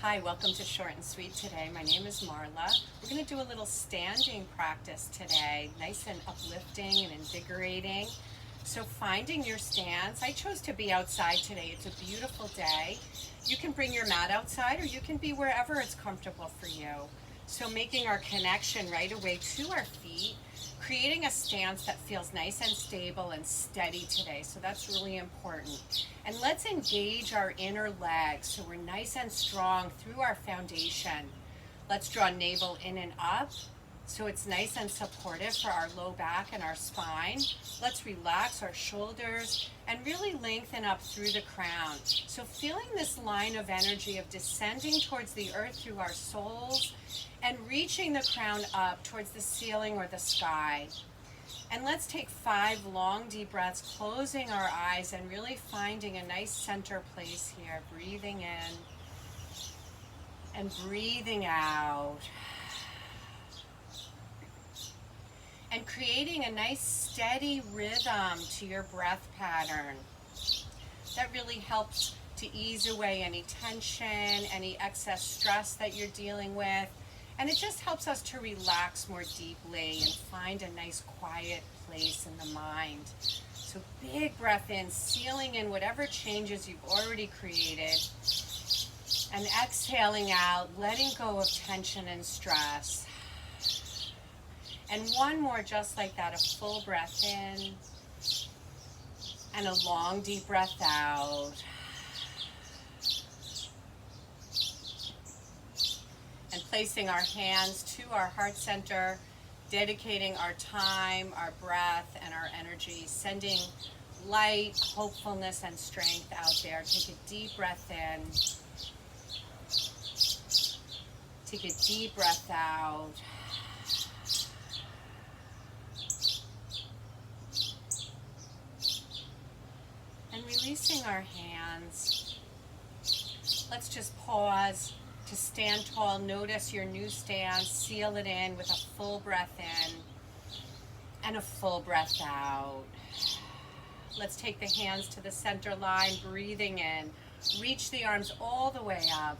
Hi, welcome to Short and Sweet today. My name is Marla. We're going to do a little standing practice today, nice and uplifting and invigorating. So finding your stance. I chose to be outside today. It's a beautiful day. You can bring your mat outside or you can be wherever it's comfortable for you. So making our connection right away to our feet, creating a stance that feels nice and stable and steady today. So that's really important. And let's engage our inner legs so we're nice and strong through our foundation. Let's draw navel in and up so it's nice and supportive for our low back and our spine. Let's relax our shoulders and really lengthen up through the crown. So feeling this line of energy of descending towards the earth through our soles and reaching the crown up towards the ceiling or the sky. And let's take 5 long deep breaths, closing our eyes and really finding a nice center place here. Breathing in and breathing out. And creating a nice steady rhythm to your breath pattern. That really helps to ease away any tension, any excess stress that you're dealing with. And it just helps us to relax more deeply and find a nice quiet place in the mind. So big breath in, sealing in whatever changes you've already created. And exhaling out, letting go of tension and stress. And one more just like that, a full breath in and a long deep breath out. And placing our hands to our heart center, dedicating our time, our breath, and our energy, sending light, hopefulness, and strength out there. Take a deep breath in. Take a deep breath out. And releasing our hands. Let's just pause. To stand tall, notice your new stance, seal it in with a full breath in and a full breath out. Let's take the hands to the center line, breathing in. Reach the arms all the way up.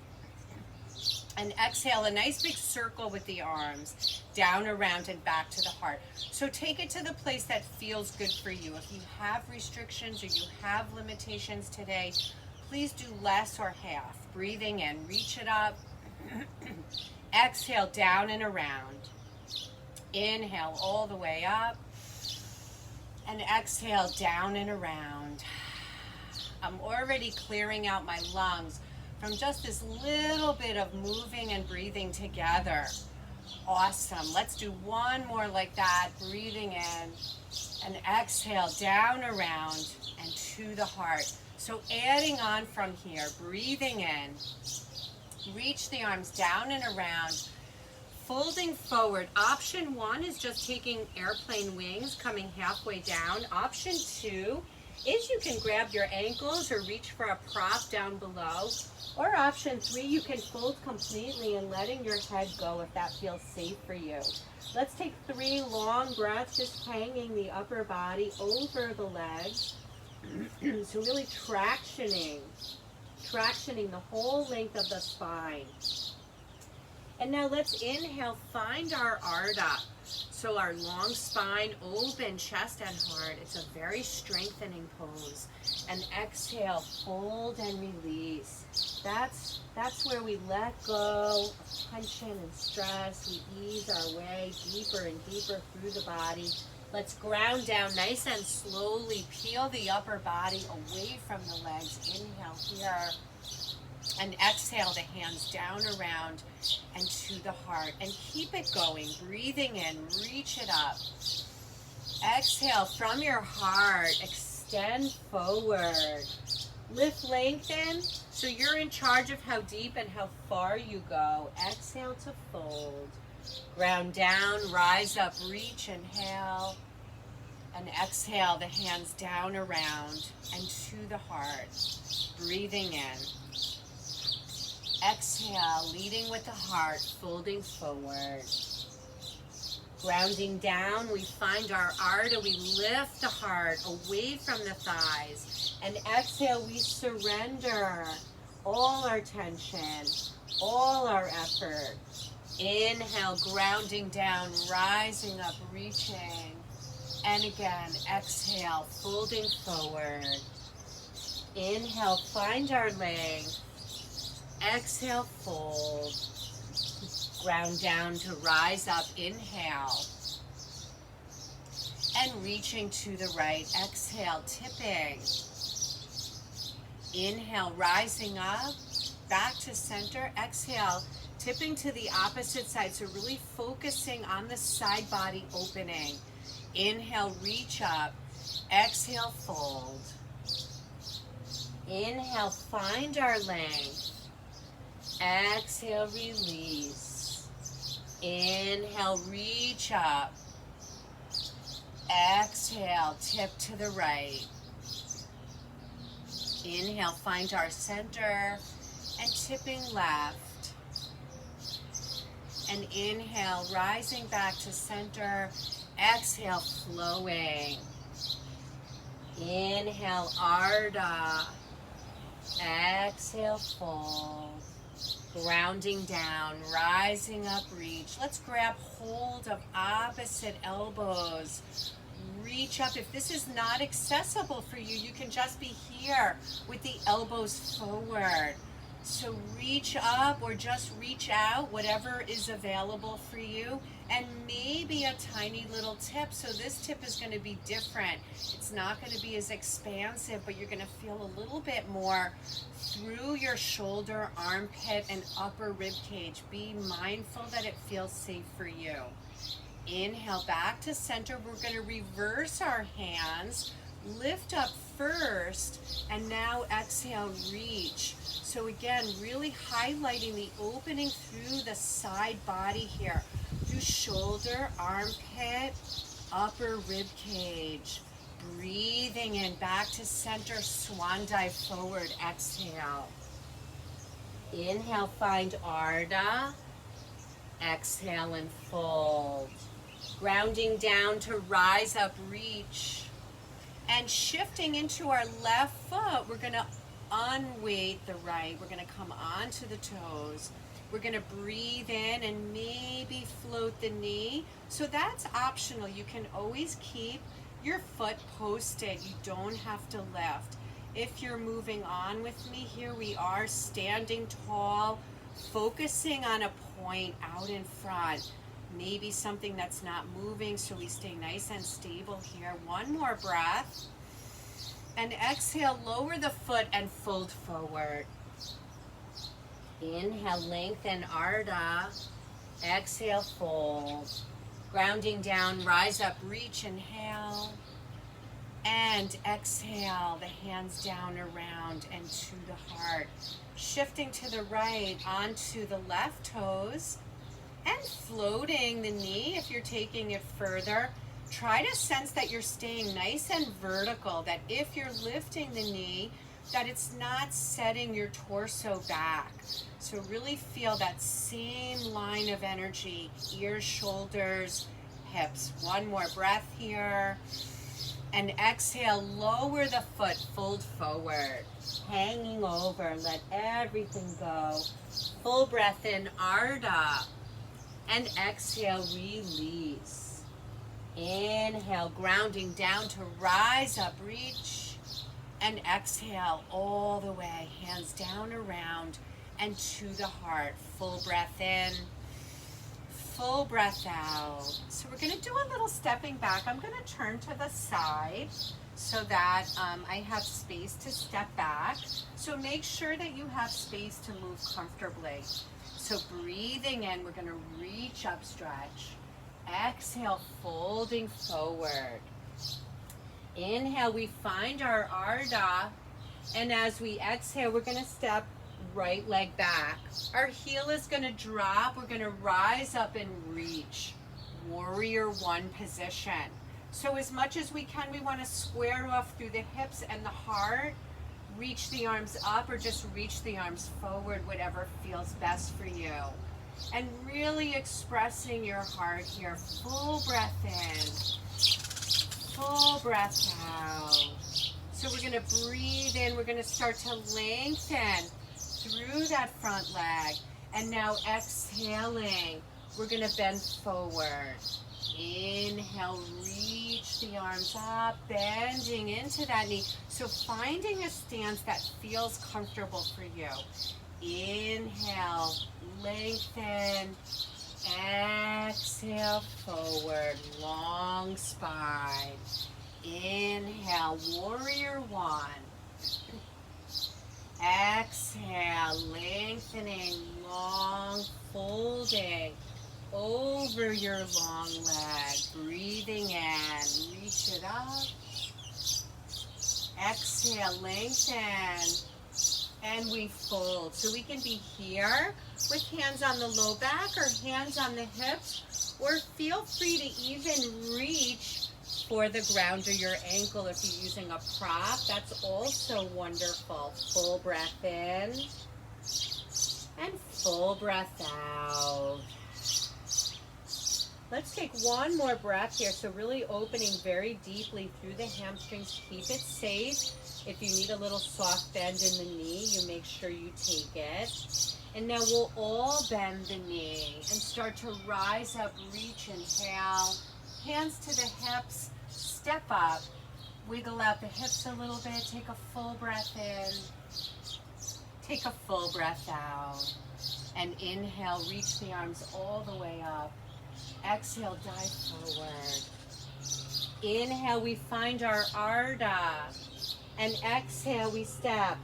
And exhale, a nice big circle with the arms, down, around, and back to the heart. So take it to the place that feels good for you. If you have restrictions or you have limitations today, please do less or half. Breathing in, reach it up. Exhale, down and around. Inhale all the way up. And exhale, down and around. I'm already clearing out my lungs from just this little bit of moving and breathing together. Awesome. Let's do one more like that. Breathing in and exhale, down, around, and to the heart. So adding on from here, breathing in, reach the arms down and around, folding forward. Option 1 is just taking airplane wings, coming halfway down. Option 2 is you can grab your ankles or reach for a prop down below. Or option 3, you can fold completely and letting your head go if that feels safe for you. Let's take 3 long breaths, just hanging the upper body over the legs. So really tractioning the whole length of the spine. And now let's inhale, find our Ardha. So our long spine, open chest and heart. It's a very strengthening pose. And exhale, fold and release. That's where we let go of tension and stress. We ease our way deeper and deeper through the body. Let's ground down nice and slowly. Peel the upper body away from the legs. Inhale here. And exhale the hands down, around, and to the heart. And keep it going. Breathing in. Reach it up. Exhale from your heart. Extend forward. Lift, lengthen. So you're in charge of how deep and how far you go. Exhale to fold. Ground down, rise up, reach, inhale, and exhale the hands down, around, and to the heart. Breathing in. Exhale, leading with the heart, folding forward. Grounding down, we find our Ardha, we lift the heart away from the thighs. And exhale, we surrender. all our tension, all our effort. Inhale, grounding down, rising up, reaching. And again, exhale, folding forward. Inhale, find our length. Exhale, fold. Ground down to rise up. Inhale. And reaching to the right. Exhale, tipping. Inhale, rising up. Back to center. Exhale, tipping to the opposite side. So really focusing on the side body opening. Inhale, reach up. Exhale, fold. Inhale, find our length. Exhale, release. Inhale, reach up. Exhale, tip to the right. Inhale, find our center and tipping left. And inhale, rising back to center. Exhale, flowing. Inhale, Ardha. Exhale, fold. Grounding down, rising up, reach. Let's grab hold of opposite elbows. Reach up. If this is not accessible for you, you can just be here with the elbows forward. So reach up or just reach out, whatever is available for you. And maybe a tiny little tip. So this tip is going to be different. It's not going to be as expansive, but you're going to feel a little bit more through your shoulder, armpit, and upper rib cage. Be mindful that it feels safe for you. Inhale, back to center. We're going to reverse our hands. Lift up first, and now exhale, reach. So again, really highlighting the opening through the side body here. Through shoulder, armpit, upper rib cage. Breathing in, back to center, swan dive forward, exhale. Inhale, find Ardha. Exhale and fold. Grounding down to rise up, reach. And shifting into our left foot, we're going to unweight the right. We're going to come onto the toes. We're going to breathe in and maybe float the knee. So that's optional. You can always keep your foot posted. You don't have to lift. If you're moving on with me, here we are standing tall, focusing on a point out in front. Maybe something that's not moving, so we stay nice and stable here. One more breath. And exhale, lower the foot and fold forward. Inhale, lengthen Ardha. Exhale, fold. Grounding down, rise up, reach, inhale. And exhale, the hands down around and to the heart. Shifting to the right, onto the left toes. And floating the knee if you're taking it further. Try to sense that you're staying nice and vertical, that if you're lifting the knee, that it's not setting your torso back. So really feel that same line of energy, ears, shoulders, hips. One more breath here. And exhale, lower the foot, fold forward. Hanging over, let everything go. Full breath in, Ardha. And exhale, release. Inhale, grounding down to rise up, reach. And exhale all the way, hands down around and to the heart. Full breath in, full breath out. So we're going to do a little stepping back. I'm going to turn to the side so that I have space to step back. So make sure that you have space to move comfortably. So breathing in, we're going to reach up, stretch. Exhale, folding forward. Inhale, we find our Ardha. And as we exhale, we're going to step right leg back. Our heel is going to drop. We're going to rise up and reach. Warrior one position. So as much as we can, we want to square off through the hips and the heart. Reach the arms up or just reach the arms forward, whatever feels best for you. And really expressing your heart here. Full breath in, full breath out. So we're going to breathe in. We're going to start to lengthen through that front leg. And now exhaling, we're gonna bend forward. Inhale, reach the arms up, bending into that knee. So finding a stance that feels comfortable for you. Inhale, lengthen. Exhale, forward, long spine. Inhale, warrior one. Exhale, lengthening, long, folding over your long leg. Breathing in, reach it up. Exhale, lengthen, and we fold. So we can be here with hands on the low back or hands on the hips, or feel free to even reach for the ground or your ankle if you're using a prop. That's also wonderful. Full breath in and full breath out. Let's take one more breath here. So really opening very deeply through the hamstrings. Keep it safe. If you need a little soft bend in the knee, you make sure you take it. And now we'll all bend the knee and start to rise up, reach, inhale. Hands to the hips, step up. Wiggle out the hips a little bit. Take a full breath in. Take a full breath out. And inhale, reach the arms all the way up. Exhale, dive forward. Inhale, we find our Ardha. And exhale, we step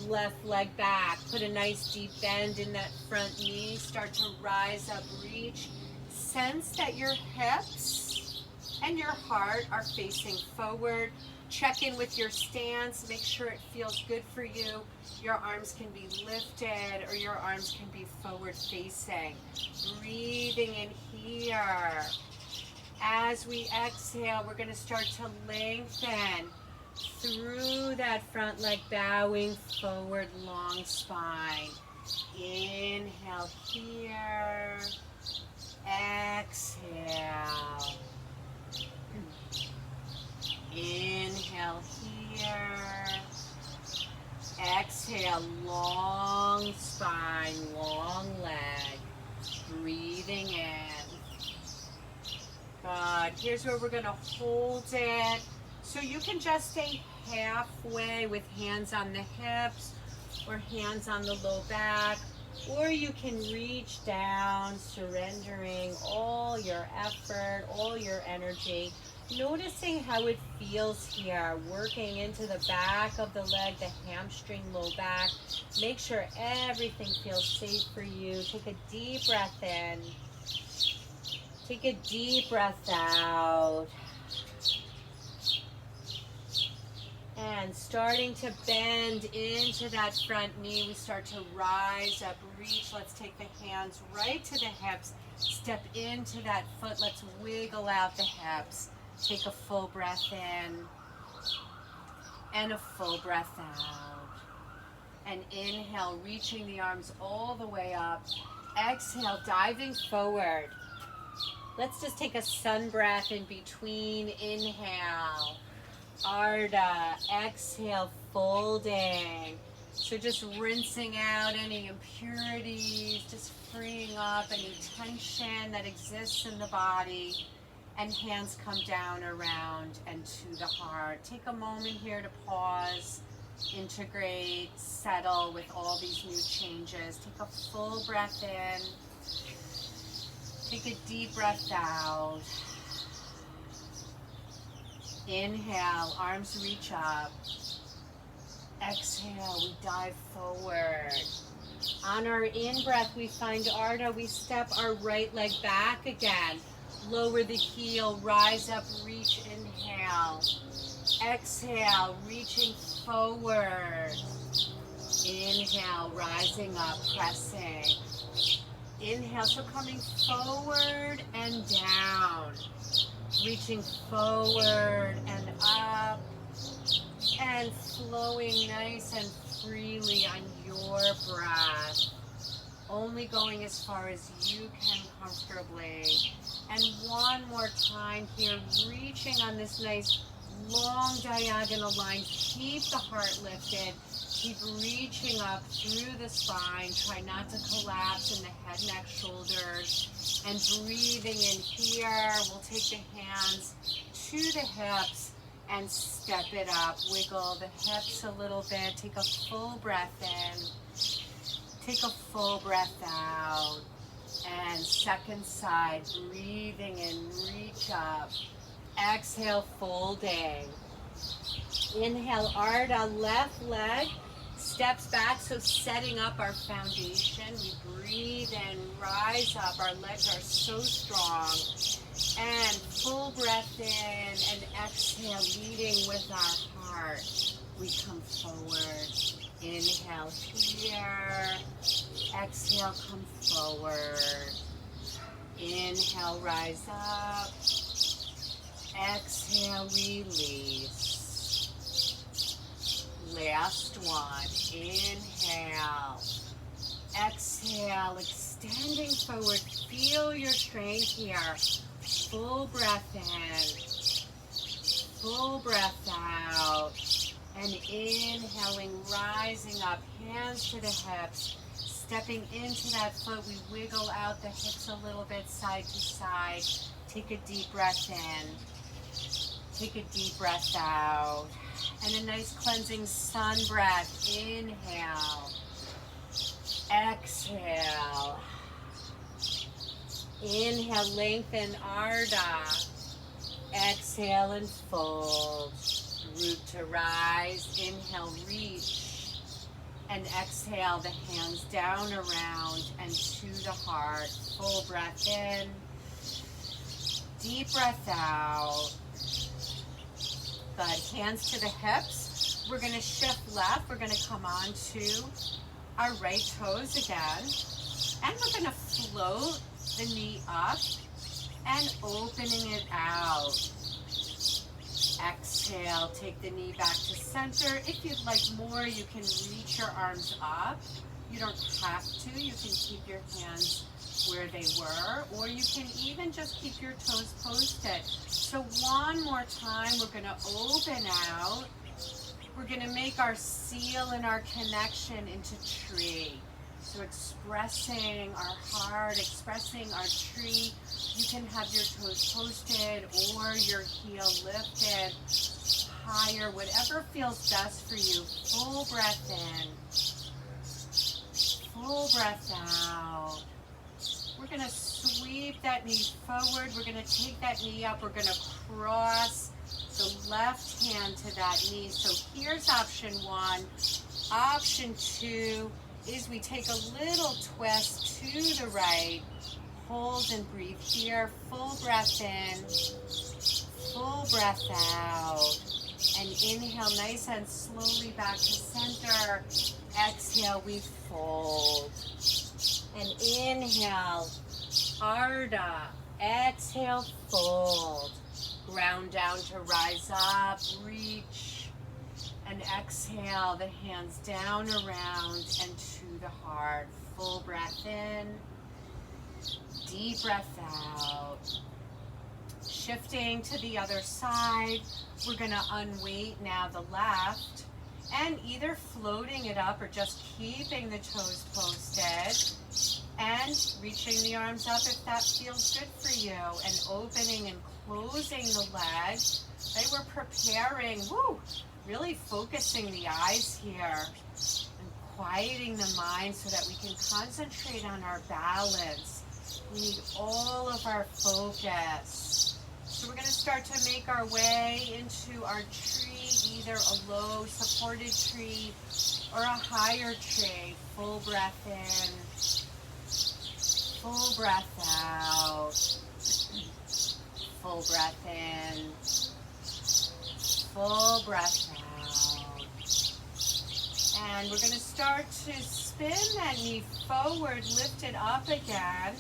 left leg back. Put a nice deep bend in that front knee. Start to rise up, reach. Sense that your hips and your heart are facing forward. Check in with your stance. Make sure it feels good for you. Your arms can be lifted or your arms can be forward facing. Breathing in here. As we exhale, we're going to start to lengthen through that front leg, bowing forward, long spine. Inhale here. Exhale. Inhale here. Exhale, long spine, long leg. Breathing in. Good. Here's where we're going to hold it. So you can just stay halfway with hands on the hips or hands on the low back, or you can reach down, surrendering all your effort, all your energy, noticing how it feels here, working into the back of the leg, the hamstring, low back. Make sure everything feels safe for you. Take a deep breath in. Take a deep breath out. And starting to bend into that front knee, we start to rise up, reach. Let's take the hands right to the hips. Step into that foot. Let's wiggle out the hips. Take a full breath in and a full breath out. And inhale, reaching the arms all the way up. Exhale, diving forward. Let's just take a sun breath in between. Inhale. Ardha, exhale, folding. So just rinsing out any impurities, just freeing up any tension that exists in the body. And hands come down around and to the heart. Take a moment here to pause, integrate, settle with all these new changes. Take a full breath in. Take a deep breath out. Inhale, arms reach up. Exhale, we dive forward. On our in-breath, we find Ardha. We step our right leg back again. Lower the heel, rise up, reach, inhale. Exhale, reaching forward. Inhale, rising up, pressing. Inhale, so coming forward and down. Reaching forward and up. And flowing nice and freely on your breath. Only going as far as you can comfortably. And one more time here, reaching on this nice long diagonal line. Keep the heart lifted. Keep reaching up through the spine. Try not to collapse in the head, neck, shoulders. And breathing in here. We'll take the hands to the hips and step it up. Wiggle the hips a little bit. Take a full breath in. Take a full breath out. And second side, breathing in, reach up. Exhale, folding. Inhale, Ardha, left leg steps back, so setting up our foundation. We breathe and rise up. Our legs are so strong. And full breath in and exhale, leading with our heart. We come forward. Inhale here. Exhale, come forward. Inhale, rise up. Exhale, release. Last one. Inhale. Exhale, extending forward. Feel your strength here. Full breath in. Full breath out. And inhaling, rising up, hands to the hips. Stepping into that foot, we wiggle out the hips a little bit side to side. Take a deep breath in. Take a deep breath out. And a nice cleansing sun breath. Inhale. Exhale. Inhale, lengthen, Ardha. Exhale and fold. Root to rise. Inhale, reach. And exhale, the hands down, around, and to the heart. Full breath in. Deep breath out. Good. Hands to the hips. We're going to shift left. We're going to come on to our right toes again. And we're going to float the knee up and opening it out. Exhale, take the knee back to center. If you'd like more, you can reach your arms up. You don't have to. You can keep your hands where they were, or you can even just keep your toes posted. So one more time, we're going to open out. We're going to make our seal and our connection into tree. So expressing our heart, expressing our tree. You can have your toes posted or your heel lifted higher, whatever feels best for you. Full breath in. Full breath out. We're going to sweep that knee forward. We're going to take that knee up. We're going to cross the left hand to that knee. So here's option one. Option two is we take a little twist to the right. Hold and breathe here. Full breath in. Full breath out. And inhale nice and slowly back to center. Exhale, we fold. And inhale, Ardha. Exhale, fold. Ground down to rise up, reach. And exhale, the hands down, around, and to the heart. Full breath in. Deep breath out. Shifting to the other side, we're going to unweight now the left. And either floating it up or just keeping the toes posted. And reaching the arms up if that feels good for you. And opening and closing the leg. Right, we're preparing, really focusing the eyes here. And quieting the mind so that we can concentrate on our balance. We need all of our focus. So we're going to start to make our way into our tree, either a low supported tree or a higher tree. Full breath in. Full breath out. Full breath in. Full breath out. And we're going to start to spin that knee forward, lift it up again.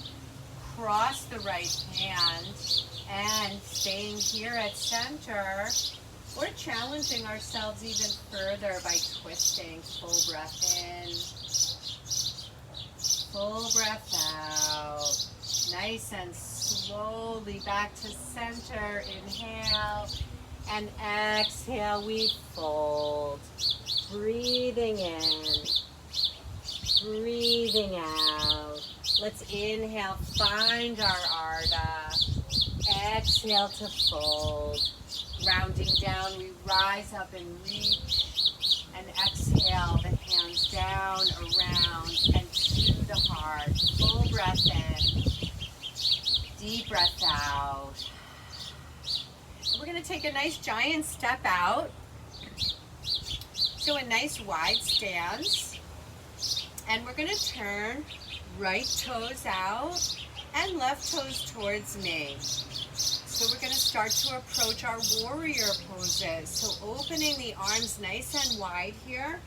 Cross the right hand. And staying here at center, we're challenging ourselves even further by twisting. Full breath in. Full breath out. Nice and slowly back to center. Inhale and exhale, we fold. Breathing in, breathing out. Let's inhale, find our Ardha. Exhale to fold. Rounding down, we rise up and reach. And exhale, the hands down, around, and to the heart. Full breath in. Deep breath out. We're going to take a nice giant step out. So a nice wide stance. And we're going to turn right toes out and left toes towards me. So we're going to start to approach our warrior poses. So opening the arms nice and wide here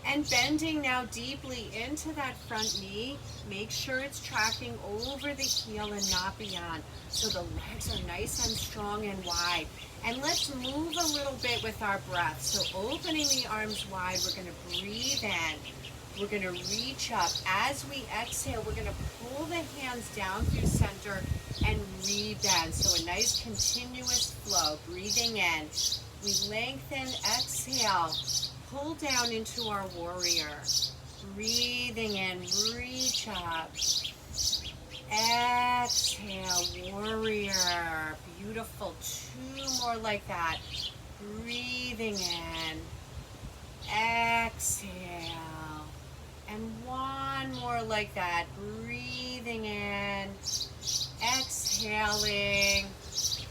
and bending now deeply into that front knee. Make sure it's tracking over the heel and not beyond. So the legs are nice and strong and wide. And let's move a little bit with our breath. So opening the arms wide, we're going to breathe in. We're going to reach up. As we exhale, we're going to pull the hands down through center and rebend. So a nice continuous flow. Breathing in. We lengthen, exhale. Pull down into our warrior. Breathing in, reach up. Exhale, warrior. Beautiful. 2 more like that. Breathing in. Exhale. And 1 more like that. Breathing in. Exhaling.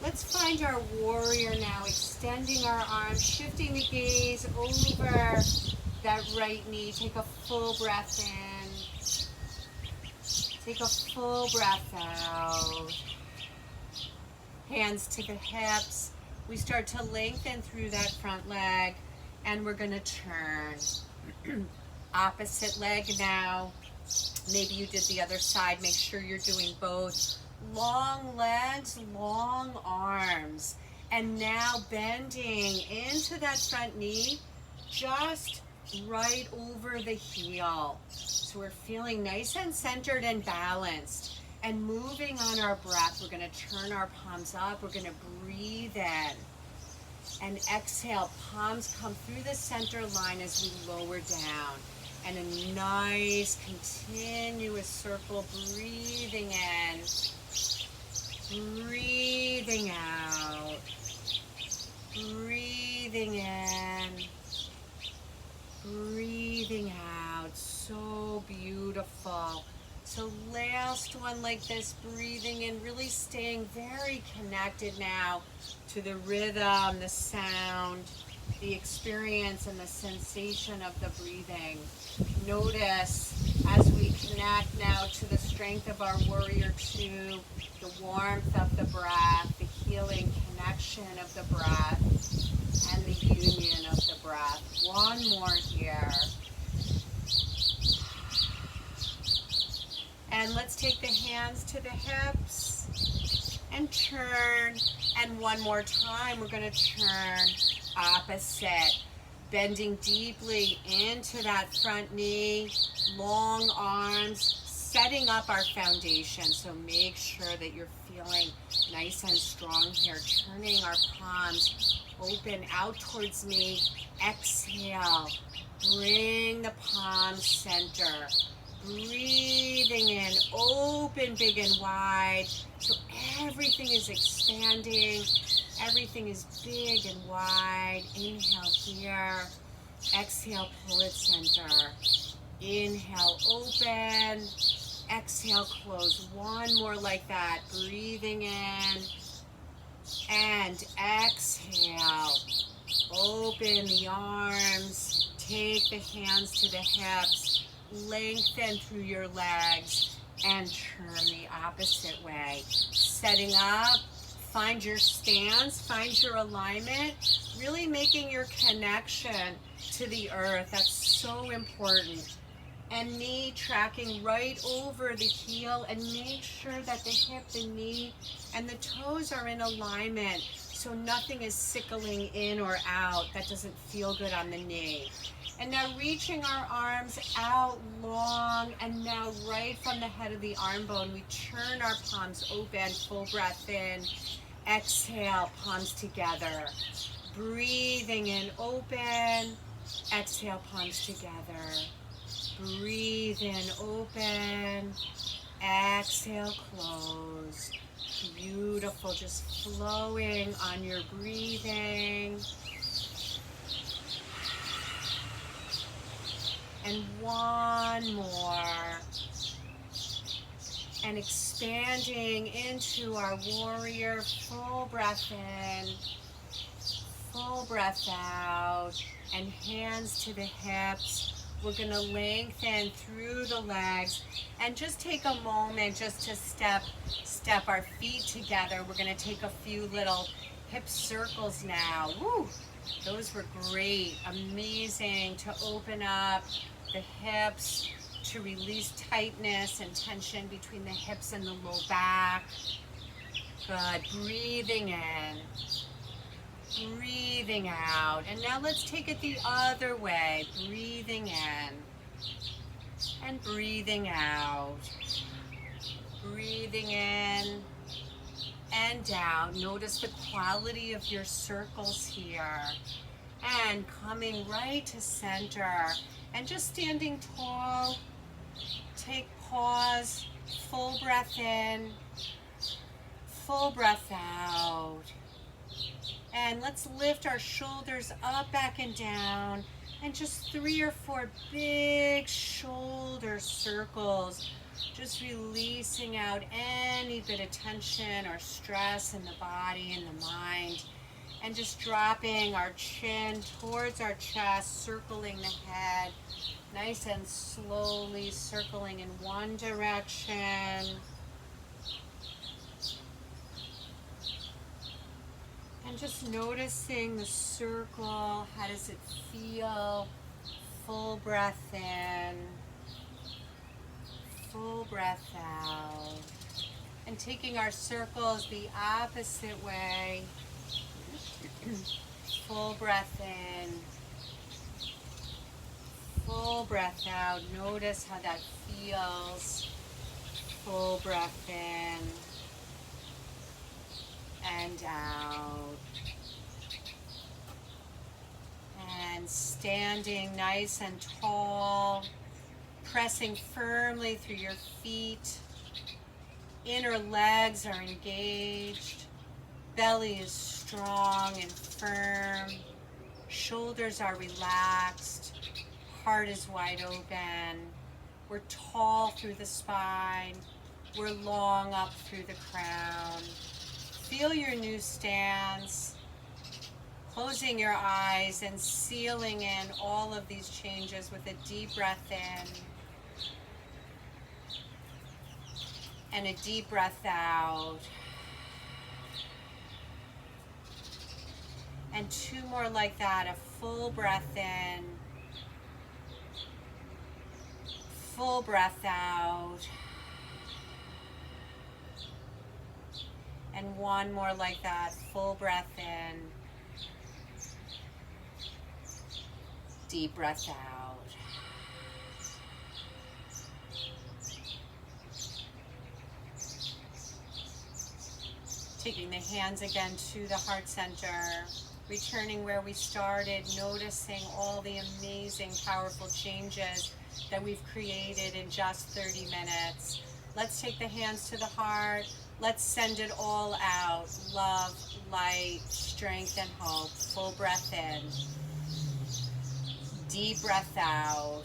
Let's find our warrior now. Extending our arms. Shifting the gaze over that right knee. Take a full breath in. Take a full breath out. Hands to the hips. We start to lengthen through that front leg. And we're going to turn. Opposite leg now. Maybe you did the other side. Make sure you're doing both. Long legs, long arms. And now bending into that front knee, just right over the heel. So we're feeling nice and centered and balanced. And moving on our breath, we're going to turn our palms up. We're going to breathe in. And exhale, palms come through the center line as we lower down. And a nice continuous circle, breathing in, breathing out, breathing in, breathing out. So beautiful. So last one like this, breathing in, really staying very connected now to the rhythm, the sound, the experience and the sensation of the breathing. Notice as we connect now to the strength of our warrior two, the warmth of the breath, the healing connection of the breath, and the union of the breath. 1 more here. And let's take the hands to the hips and turn. And 1 more time, we're going to turn opposite. Bending deeply into that front knee, long arms, setting up our foundation. So make sure that you're feeling nice and strong here. Turning our palms open out towards me. Exhale. Bring the palms center. Breathing in, open big and wide. So everything is expanding. Everything is big and wide. Inhale here. Exhale, pull it center. Inhale, open. Exhale, close. 1 more like that. Breathing in. And exhale. Open the arms. Take the hands to the hips. Lengthen through your legs. And turn the opposite way. Setting up. Find your stance, find your alignment, really making your connection to the earth. That's so important. And knee tracking right over the heel, and make sure that the hip, the knee, and the toes are in alignment so nothing is sickling in or out. That doesn't feel good on the knee. And now reaching our arms out long, and now right from the head of the arm bone, we turn our palms open, full breath in. Exhale, palms together. Breathing in, open. Exhale, palms together. Breathe in, open. Exhale, close. Beautiful, just flowing on your breathing. And one more. And expanding into our warrior. Full breath in, full breath out. And hands to the hips. We're going to lengthen through the legs. And just take a moment just to step our feet together. We're going to take a few little hip circles now. Woo! Those were great. Amazing to open up the hips, to release tightness and tension between the hips and the low back. Good. Breathing in. Breathing out. And now let's take it the other way. Breathing in. And breathing out. Breathing in and out. Notice the quality of your circles here. And coming right to center. And just standing tall. Take pause. Full breath in. Full breath out. And let's lift our shoulders up, back, and down. And just 3 or 4 big shoulder circles. Just releasing out any bit of tension or stress in the body and the mind. And just dropping our chin towards our chest, circling the head. Nice and slowly circling in one direction. And just noticing the circle. How does it feel? Full breath in. Full breath out. And taking our circles the opposite way. Full breath in. Full breath out. Notice how that feels. Full breath in. And out. And standing nice and tall, pressing firmly through your feet. Inner legs are engaged. Belly is strong and firm. Shoulders are relaxed. Heart is wide open. We're tall through the spine. We're long up through the crown. Feel your new stance, closing your eyes and sealing in all of these changes with a deep breath in and a deep breath out. And 2 more like that, a full breath in, full breath out. And 1 more like that, full breath in, deep breath out. Taking the hands again to the heart center, returning where we started, noticing all the amazing, powerful changes that we've created in just 30 minutes. Let's take the hands to the heart. Let's send it all out. Love, light, strength, and hope. Full breath in. Deep breath out.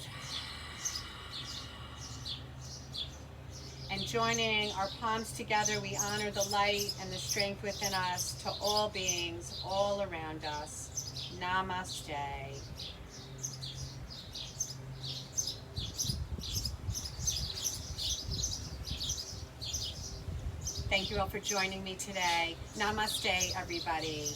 And joining our palms together, we honor the light and the strength within us to all beings, all around us. Namaste. Thank you all for joining me today. Namaste, everybody.